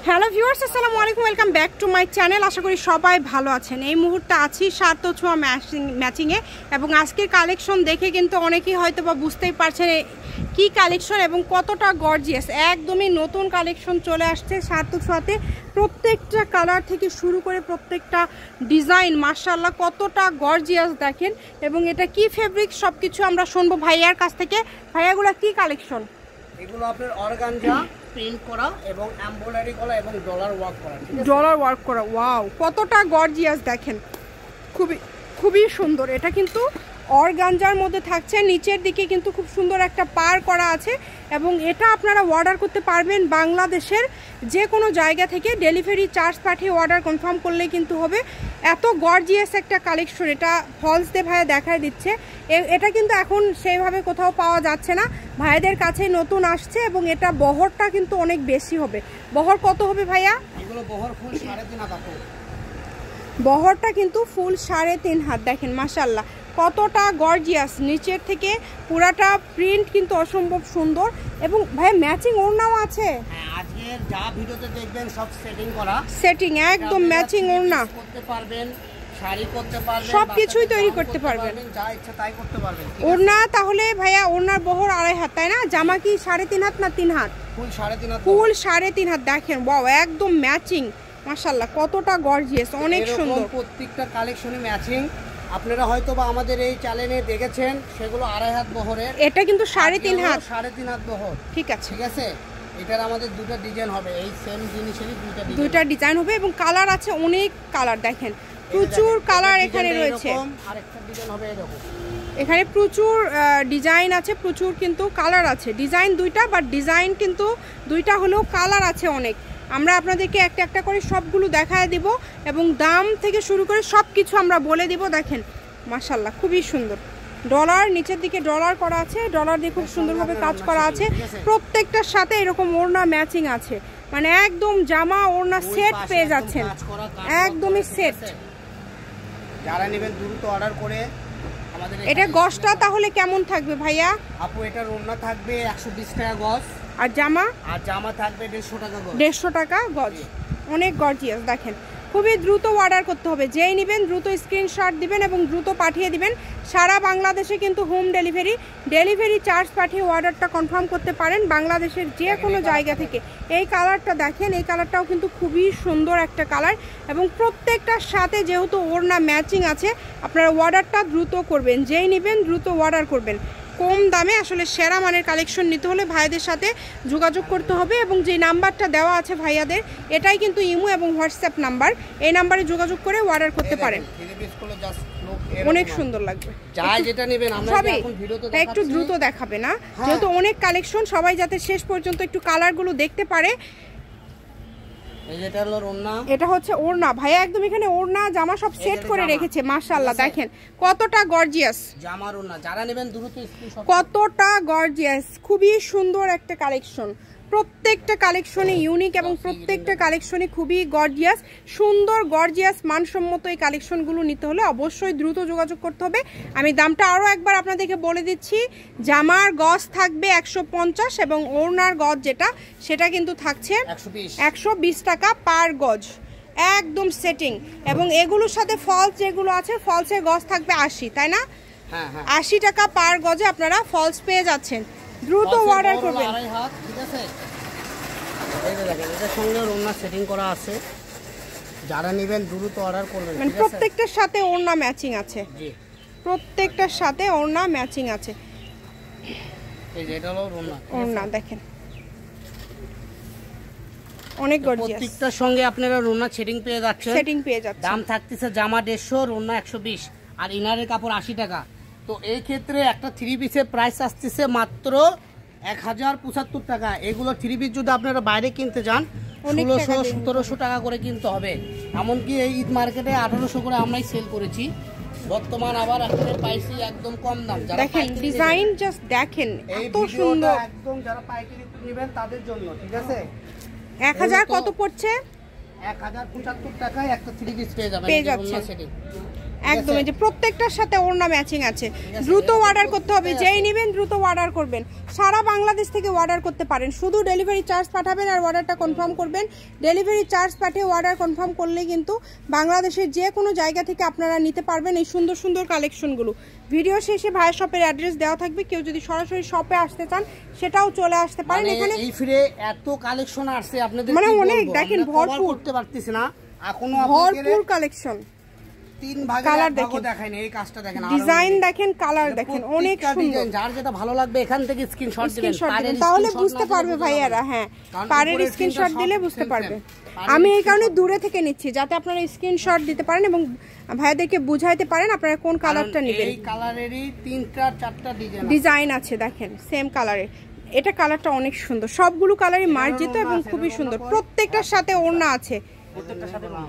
Hello viewers, আসসালামু আলাইকুম, welcome back to my channel. আশা করি সবাই ভালো আছেন। এই মুহূর্তে আছি সার্থ ছোঁয়া ম্যাচিংয়ে এবং আজকের কালেকশন দেখে কিন্তু অনেকেই হয়তো বা বুঝতেই পারছেন কি কালেকশন এবং কতটা গর্জিয়াস। একদমই নতুন কালেকশন চলে আসছে সার্থ ছোঁয়াতে। প্রত্যেকটা কালার থেকে শুরু করে প্রত্যেকটা ডিজাইন মাশাআল্লাহ কতটা গর্জিয়াস দেখেন। এবং এটা কি ফেব্রিক সব কিছু আমরা শুনবো ভাইয়ার কাছ থেকে। ভাইয়াগুলো কি কালেকশন? এগুলো আপনার অর্গানজা প্রিন্ট করা এবং এমব্রয়ডারি করা এবং ডলার ওয়ার্ক করা। ডলার ওয়ার্ক করা, ওয়াও কতটা গর্জিয়াস দেখেন, খুবই সুন্দর। এটা কিন্তু অর্গানজার মধ্যে থাকছে, নিচের দিকে কিন্তু খুব সুন্দর একটা পার করা আছে এবং এটা আপনারা অর্ডার করতে পারবেন বাংলাদেশের যে কোনো জায়গা থেকে। ডেলিভারি চার্জ পাঠিয়ে অর্ডার কনফার্ম করলেই কিন্তু হবে। এত গর্জিয়াস একটা কালেকশন, এটা ফলস দিয়ে ভাইয়া দেখায় দিচ্ছে। এটা কিন্তু এখন সেইভাবে কোথাও পাওয়া যাচ্ছে না, ভাইয়াদের কাছে নতুন আসছে এবং এটা বহরটা কিন্তু অনেক বেশি হবে। বহর কত হবে ভাইয়া? এগুলো বহর ফুল 3.5 হাত। বহরটা কিন্তু ফুল 3.5 হাত। দেখেন মাশাআল্লাহ কতটা গর্জিয়াস, নিচের থেকে পুরাটা প্রিন্ট কিন্তু অসম্ভব সুন্দর। এবং ভাই ম্যাচিং ওড়নাও আছে। হ্যাঁ, আজকের যা ভিডিওতে দেখবেন সব সেটিং করা, সেটিং একদম ম্যাচিং ওড়না করতে পারবেন, শাড়ি করতে পারবেন, সবকিছুই তৈরি করতে পারবেন, যা ইচ্ছা তাই করতে পারবেন। ওড়না তাহলে ভাইয়া ওড়নার বহর 2.5 হাত, তাই না? জামা কি 3.5 হাত না 3 হাত? ফুল 3.5 হাত। ফুল 3.5 হাত। দেখেন ওয়াও একদম ম্যাচিং মাশাআল্লাহ কতটা গর্জিয়াস, অনেক সুন্দর। প্রত্যেকটা কালেকশনে ম্যাচিং। আপনারা হয়তো বা আমাদের এই চ্যানেলে দেখেছেন, সেগুলো 2.5 হাত বহরের। এটা কিন্তু 3.5 হাত। 3.5 হাত বহর। ঠিক আছে, ঠিক আছে। এটার আমাদের দুটো ডিজাইন হবে, এই সেম জিনিসেরই দুইটা ডিজাইন হবে এবং কালার আছে অনেক কালার। দেখেন প্রচুর কালার এখানে রয়েছে। আরেকটা ডিজাইন হবে এরকম। এখানে প্রচুর ডিজাইন আছে, প্রচুর কিন্তু কালার আছে। ডিজাইন দুইটা, বাট ডিজাইন কিন্তু দুইটা হলেও কালার আছে অনেক। আমরা আপনাদেরকে একটা একটা করে সবগুলো দেখায় দিব এবং দাম থেকে শুরু করে সব কিছু আমরা বলে দিব। দেখেন মাশাআল্লাহ খুবই সুন্দর। ডলার নিচের দিকে ডলার করা আছে, ডলার দিয়ে খুব সুন্দরভাবে কাজ করা আছে। প্রত্যেকটার সাথে এরকম ওড়না ম্যাচিং আছে, মানে একদম জামা ওড়না সেট পেয়ে যাচ্ছেন, একদমই সেট। যারা নেবেন দ্রুত অর্ডার করে আমাদের। এটা গজটা তাহলে কেমন থাকবে ভাইয়া? আপু এটার ওড়না থাকবে 120 টাকা গজ, আর জামা থাকবে 150 টাকা গজ। 150 টাকা গজ। অনেক গর্জিয়াস। দেখেন খুবই দ্রুত অর্ডার করতে হবে, যেই নেবেন দ্রুত স্ক্রিনশট দিবেন এবং দ্রুত পাঠিয়ে দিবেন। সারা বাংলাদেশে কিন্তু হোম ডেলিভারি চার্জ পাঠিয়ে অর্ডারটা কনফার্ম করতে পারেন বাংলাদেশের যে কোনো জায়গা থেকে। এই কালারটা দেখেন, এই কালারটাও কিন্তু খুবই সুন্দর একটা কালার এবং প্রত্যেকটার সাথে যেহেতু ওড়না ম্যাচিং আছে, আপনারা অর্ডারটা দ্রুত করবেন, যেই নেবেন দ্রুত অর্ডার করবেন। কম দামে আসলে সেরা মানের কালেকশন নিতে হলে ভাইয়াদের সাথে যোগাযোগ করতে হবে এবং যে নাম্বারটা দেওয়া আছে ভাইয়াদের, এটাই কিন্তু ইমো এবং হোয়াটসঅ্যাপ নাম্বার। এই নাম্বারে যোগাযোগ করে অর্ডার করতে পারেন। অনেক সুন্দর লাগবে। যেটা নেবেন আমরা এখন ভিডিওতে দেখাচ্ছি, একটু দ্রুত দেখাবে না, যেহেতু অনেক কালেকশন, সবাই যাতে শেষ পর্যন্ত একটু কালারগুলো দেখতে পারে। এটা হচ্ছে ওড়না, ভাইয়া একদম এখানে ওড়না জামা সব সেট করে রেখেছে মাশাআল্লাহ। দেখেন কতটা গর্জিয়াস জামার ওড়না, যারা নেবেন দ্রুত স্ক্রিনশট। কতটা গর্জিয়াস, খুবই সুন্দর একটা কালেকশন। প্রত্যেকটা কালেকশনে ইউনিক এবং প্রত্যেকটা কালেকশনে খুবই গর্জিয়াস, সুন্দর গর্জিয়াস মানসম্মত। এই কালেকশনগুলো নিতে হলে অবশ্যই দ্রুত যোগাযোগ করতে হবে। আমি দামটা আরও একবার আপনাদেরকে বলে দিচ্ছি। জামার গজ থাকবে 150 এবং ওড়নার গজ যেটা সেটা কিন্তু থাকছে 120 টাকা পার গজ, একদম সেটিং। এবং এগুলোর সাথে ফলস যেগুলো আছে, ফলসের গজ থাকবে 80, তাই না? 80 টাকা পার গজে আপনারা ফলস পেয়ে যাচ্ছেন। দ্রুত অর্ডার করবেন। ঠিক আছে, এই দেখেন এটার সঙ্গে ওড়না সেটিং করা আছে, যারা নেবেন দ্রুত অর্ডার করবেন। মানে প্রত্যেকটার সাথে ওড়না ম্যাচিং আছে, জি প্রত্যেকটার সাথে ওড়না ম্যাচিং আছে। এই যে এটা হলো ওড়না দেখেন অনেক গর্জিয়াস। প্রত্যেকটার সঙ্গে আপনারা ওড়না সেটিং পেয়ে যাচ্ছেন, দাম থাকতেছে জামা 150, ওড়না 120 আর ইনারের কাপড় 80 টাকা। তো এই ক্ষেত্রে একটা 3 পিসের প্রাইস আসতেছে মাত্র 1075 টাকা। এগুলো 3 পিস যদি আপনারা বাইরে কিনতে যান 1600-1700 টাকা করে কিনতে হবে। এমনকি এই ঈদ মার্কেটে 1800 করে আমরাই সেল করেছি। বর্তমান আবার আপনাদের পাইছি একদম কম দাম। দেখেন ডিজাইন জাস্ট দেখেন এত সুন্দর, একদম যারা পাইকারি নেবেন তাদের জন্য। ঠিক আছে, 1000 কত পড়ছে? 1075 টাকায় একটা 3 পিস পেয়ে যাবেন। একদম এই যে প্রত্যেকটার সাথে ওড়না ম্যাচিং আছে। দ্রুত অর্ডার করতে হবে, যেই নেবেন দ্রুত অর্ডার করবেন। সারা বাংলাদেশ থেকে অর্ডার করতে পারেন, শুধু ডেলিভারি চার্জ পাঠাবেন আর অর্ডারটা কনফার্ম করবেন। ডেলিভারি চার্জ পাঠিয়ে অর্ডার কনফার্ম করলে কিন্তু বাংলাদেশের যে কোনো জায়গা থেকে আপনারা নিতে পারবেন এই সুন্দর সুন্দর কালেকশনগুলো। ভিডিও শেষে ভাইয়ের শপের অ্যাড্রেস দেওয়া থাকবে, কেউ যদি সরাসরি শপে আসতে চান সেটাও চলে আসতে পারেন। এখানে এই ফিরে এত কালেকশন আসছে আপনাদের মানে অনেক দেখেন ভরপুর করতে পারতেছি না, এখনো ভরপুর কালেকশন। তিন ভাগে কালার দেখেন, দেখেন এই কাজটা দেখেন, ডিজাইন দেখেন, কালার দেখেন, অনেক সুন্দর। যার যেটা ভালো লাগবে এখান থেকে স্ক্রিনশট দিবেন, তাহলে বুঝতে পারবে ভাইয়ারা। হ্যাঁ, পারের স্ক্রিনশট দিলে বুঝতে পারবে। আমি এই কারণে দূরে থেকে নিচ্ছি যাতে আপনারা স্ক্রিনশট দিতে পারেন এবং ভাইয়াদেরকে বুঝাইতে পারেন আপনারা কোন কালারটা নেবেন। এই কালারেরই 3-4টা ডিজাইন আছে দেখেন সেম কালারের। এটা কালারটা অনেক সুন্দর, সবগুলো কালারই মার্জিত এবং খুবই সুন্দর। প্রত্যেকটার সাথে ওড়না আছে,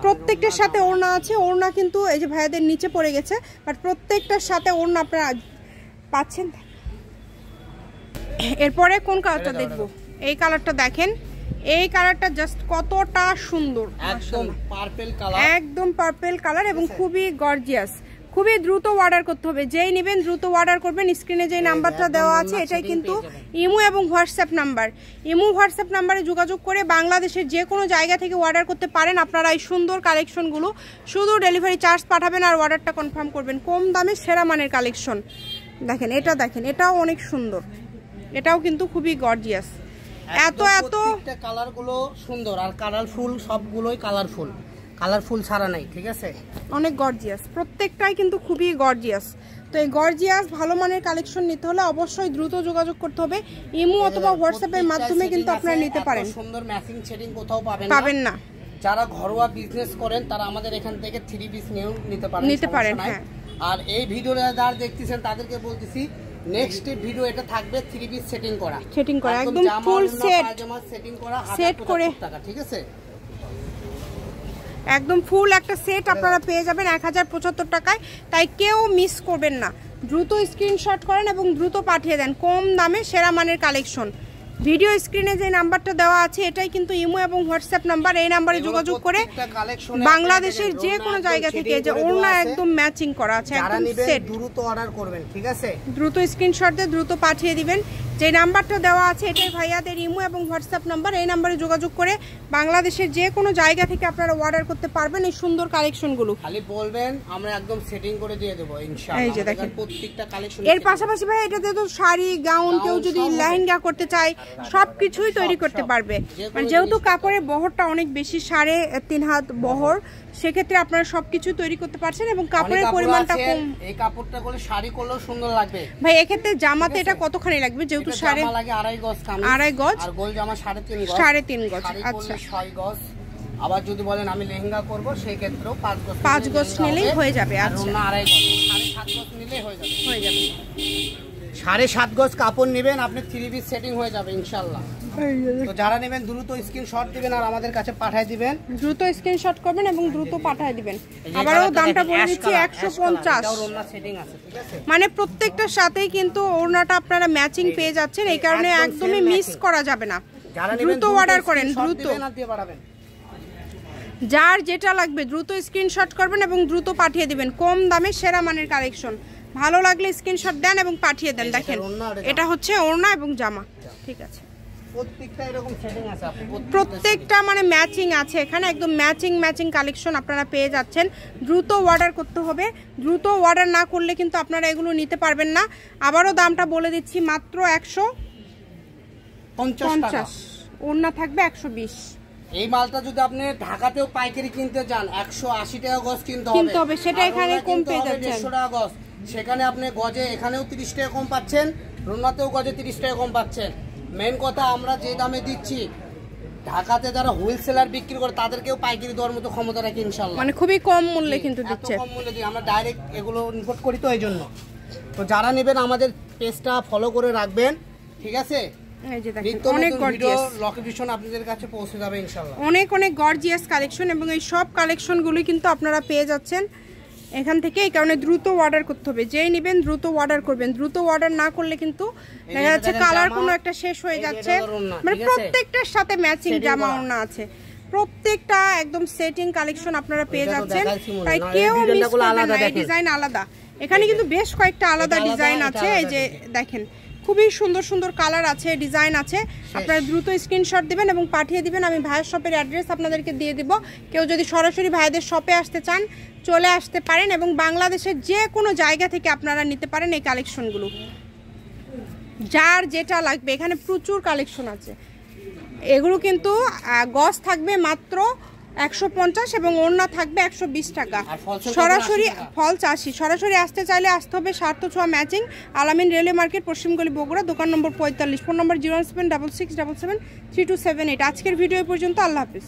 প্রত্যেকটার সাথে ওড়না আছে। ওড়না কিন্তু এই যে ভাইয়াদের নিচে পড়ে গেছে, বাট প্রত্যেকটার সাথে ওড়না আপনারা পাচ্ছেন। এরপরে কোন কালারটা দেখবো? এই কালারটা দেখেন, এই কালারটা জাস্ট কতটা সুন্দর, একদম পার্পল কালার, একদম পার্পল কালার এবং খুবই গর্জিয়াস। খুবই দ্রুত অর্ডার করতে হবে, যেই নেবেন দ্রুত অর্ডার করবেন। স্ক্রিনে যে নাম্বারটা দেওয়া আছে এটাই কিন্তু ইমো এবং হোয়াটসঅ্যাপ নাম্বার। ইমো হোয়াটসঅ্যাপ নাম্বারে যোগাযোগ করে বাংলাদেশের যে কোনো জায়গা থেকে অর্ডার করতে পারেন আপনারা এই সুন্দর কালেকশনগুলো। শুধু ডেলিভারি চার্জ পাঠাবেন আর অর্ডারটা কনফার্ম করবেন। কম দামে সেরা মানের কালেকশন দেখেন। এটা দেখেন, এটাও অনেক সুন্দর, এটাও কিন্তু খুবই গর্জিয়াস। এত কালারগুলো সুন্দর আর কালারফুল, সবগুলোই কালারফুল, কালারফুল ছাড়া নাই, ঠিক আছে? অনেক গর্জিয়াস, প্রত্যেকটাই কিন্তু খুবই গর্জিয়াস। তো এই গর্জিয়াস ভালো মানের কালেকশন নিতে হলে অবশ্যই দ্রুত যোগাযোগ করতে হবে। ইমো অথবা হোয়াটসঅ্যাপের মাধ্যমে কিন্তু আপনারা নিতে পারেন। সুন্দর ম্যাচিং সেটিং কোথাও পাবেন না। যারা ঘরোয়া বিজনেস করেন তারা আমাদের এখান থেকে 3 পিস নিতে পারেন। হ্যাঁ, আর এই ভিডিওটা যারা দেখতেছেন তাদেরকে বলতেছি নেক্সট ভিডিও এটা থাকবে 3 পিস সেটিং করা একদম ফুল সেট, সেটিং করা সেট করে টাকা, ঠিক আছে? একদম ফুল একটা সেট আপনারা পেয়ে যাবেন 1075 টাকায়। তাই কেউ মিস করবেন না, দ্রুত স্ক্রিনশট করেন এবং দ্রুত পাঠিয়ে দেন। কম দামে সেরা মানের কালেকশন। ভিডিও স্ক্রিনে যে নাম্বারটা দেওয়া আছে এটাই কিন্তু ইমো এবং হোয়াটসঅ্যাপ নাম্বার। এই নাম্বারে যোগাযোগ করে বাংলাদেশের যে কোনো জায়গা থেকে যে ওড়না একদম ম্যাচিং করা আছে, একদম সেট, দ্রুত অর্ডার করবেন, ঠিক আছে? দ্রুত স্ক্রিনশট দিয়ে দ্রুত পাঠিয়ে দিবেন। যে নাম্বারটা দেওয়া আছে এটাই ভাইয়াদের ইমো এবং হোয়াটসঅ্যাপ নাম্বার। এই নাম্বারে যোগাযোগ করে বাংলাদেশের যে কোনো জায়গা থেকে আপনারা অর্ডার করতে পারবেন এই সুন্দর কালেকশনগুলো। খালি বলবেন, আমরা একদম সেটিং করে দিয়ে দেব ইনশাআল্লাহ। এই যে দেখেন প্রত্যেকটা কালেকশন। এর পাশাপাশি ভাই এটাতে তো শাড়ি, গাউন, কেউ যদি লেহেঙ্গা করতে চায় সবকিছুই তৈরি করতে পারবে। মানে যেহেতু কাপড়ের বহরটা অনেক বেশি, 3.5 হাত বহর, সেক্ষেত্রে আপনারা সবকিছু তৈরি করতে পারছেন এবং কাপড়ের পরিমাণটা কম। এই কাপড়টা করলে শাড়ি করলেও সুন্দর লাগবে ভাই। এক্ষেত্রে জামাতে এটা কতখানি লাগবে? যেহেতু জামা লাগে 2.5 গজ কামিজ, 2.5 গজ, আর গোল জামা 3.5 গজ, 3.5 গজ। আচ্ছা, 6 গজ। আবার যদি বলেন আমি লেহেঙ্গা করব সেই ক্ষেত্রেও 5 গজ নিলেই হয়ে যাবে। আচ্ছা, 2.5 গজ, 7.5 গজ নিলেই হয়ে যাবে। 7.5 গজ কাপড় নেবেন আপনি, 3 পিস সেটিং হয়ে যাবে ইনশাআল্লাহ। তো যারা নেবেন দ্রুত স্ক্রিনশট দিবেন আর আমাদের কাছে পাঠিয়ে দিবেন। দ্রুত স্ক্রিনশট করবেন এবং দ্রুত পাঠিয়ে দিবেন। আবারও দামটা বলে দিচ্ছি 150। ওড়না সেটিং আছে, ঠিক আছে? মানে প্রত্যেকটার সাথেই কিন্তু ওড়নাটা আপনারা ম্যাচিং পেয়ে যাচ্ছেন, এই কারণে একদমই মিস করা যাবে না। দ্রুত অর্ডার করেন, দ্রুত, যার যেটা লাগবে দ্রুত স্ক্রিনশট করবেন এবং দ্রুত পাঠিয়ে দিবেন। কম দামে সেরা মানের কালেকশন। ভালো লাগলে স্ক্রিনশট দেন এবং পাঠিয়ে দেন। দেখেন এটা হচ্ছে ওড়না এবং জামা, ঠিক আছে? প্রত্যেকটা এরকম সেটিং আছে, প্রত্যেকটা মানে ম্যাচিং আছে এখানে, একদম ম্যাচিং কালেকশন আপনারা পেয়ে যাচ্ছেন। দ্রুত অর্ডার করতে হবে, দ্রুত অর্ডার না করলে কিন্তু আপনারা এগুলো নিতে পারবেন না। আবারও দামটা বলে দিচ্ছি, মাত্র 150, ওড়না থাকবে 120। এই মালটা যদি আপনি ঢাকাতেও পাইকারি কিনতে যান 180 টাকা গজ কিনতে হবে, সেটা এখানে কম পেয়ে যাচ্ছেন 150 টাকা গজ। সেখানে আপনি গজে এখানেও 30 টাকা কম পাচ্ছেন, রুনাতেও গজে 30 টাকা কম পাচ্ছেন। মেন কথা, আমরা যে দামে দিচ্ছি ঢাকাতে যারা হোলসেলার বিক্রি করে তাদেরকেও পাইকারি দেওয়ার মতো ক্ষমতা রাখি ইনশাআল্লাহ। মানে খুবই কম মূল্যে কিন্তু দিচ্ছে, কম মূল্যে দিই আমরা, ডাইরেক্ট এগুলো ইম্পোর্ট করি তো এই জন্য। তো যারা নেবেন আমাদের পেজটা ফলো করে রাখবেন, ঠিক আছে? অনেক গর্জিয়াস লোকেশন আপনাদের কাছে পৌঁছে যাবে ইনশাআল্লাহ। অনেক গর্জিয়াস কালেকশন এবং এই সব কালেকশনগুলো কিন্তু আপনারা পেয়ে যাচ্ছেন এখান থেকে। এই কারণে দ্রুত অর্ডার করতে হবে, যেই নেবেন দ্রুত অর্ডার করবেন। দ্রুত অর্ডার না করলে কিন্তু দেখা যাচ্ছে কালার কোনো একটা শেষ হয়ে যাচ্ছে। মানে প্রত্যেকটার সাথে ম্যাচিং জামা ওড়না আছে, প্রত্যেকটা একদম সেটিং কালেকশন আপনারা পেয়ে যাচ্ছেন, তাই কেউ মিস করবেন না। এই ডিজাইন আলাদা, এখানে কিন্তু বেশ কয়েকটা আলাদা ডিজাইন আছে। এই যে দেখেন খুবই সুন্দর সুন্দর কালার আছে, ডিজাইন আছে। আপনারা দ্রুত স্ক্রিনশট দিবেন এবং পাঠিয়ে দিবেন। আমি ভাইয়ের শপের অ্যাড্রেস আপনাদেরকে দিয়ে দিব। কেউ যদি সরাসরি ভাইদের শপে আসতে চান চলে আসতে পারেন এবং বাংলাদেশের যে কোনো জায়গা থেকে আপনারা নিতে পারেন এই কালেকশনগুলো, যার যেটা লাগবে। এখানে প্রচুর কালেকশন আছে। এগুলো কিন্তু গজ থাকবে মাত্র 150 এবং ওড়না থাকবে 120 টাকা। সরাসরি ফল 80। সরাসরি আসতে চাইলে আসতে হবে স্বার্থ ছোঁয়া ম্যাচিং, আলামিন রেলওয়ে মার্কেট, পশ্চিমগলি, বগুড়া, দোকান নম্বর 45, ফোন নম্বর 01677732778। আজকের ভিডিও পর্যন্ত। আল্লাহ হাফিজ।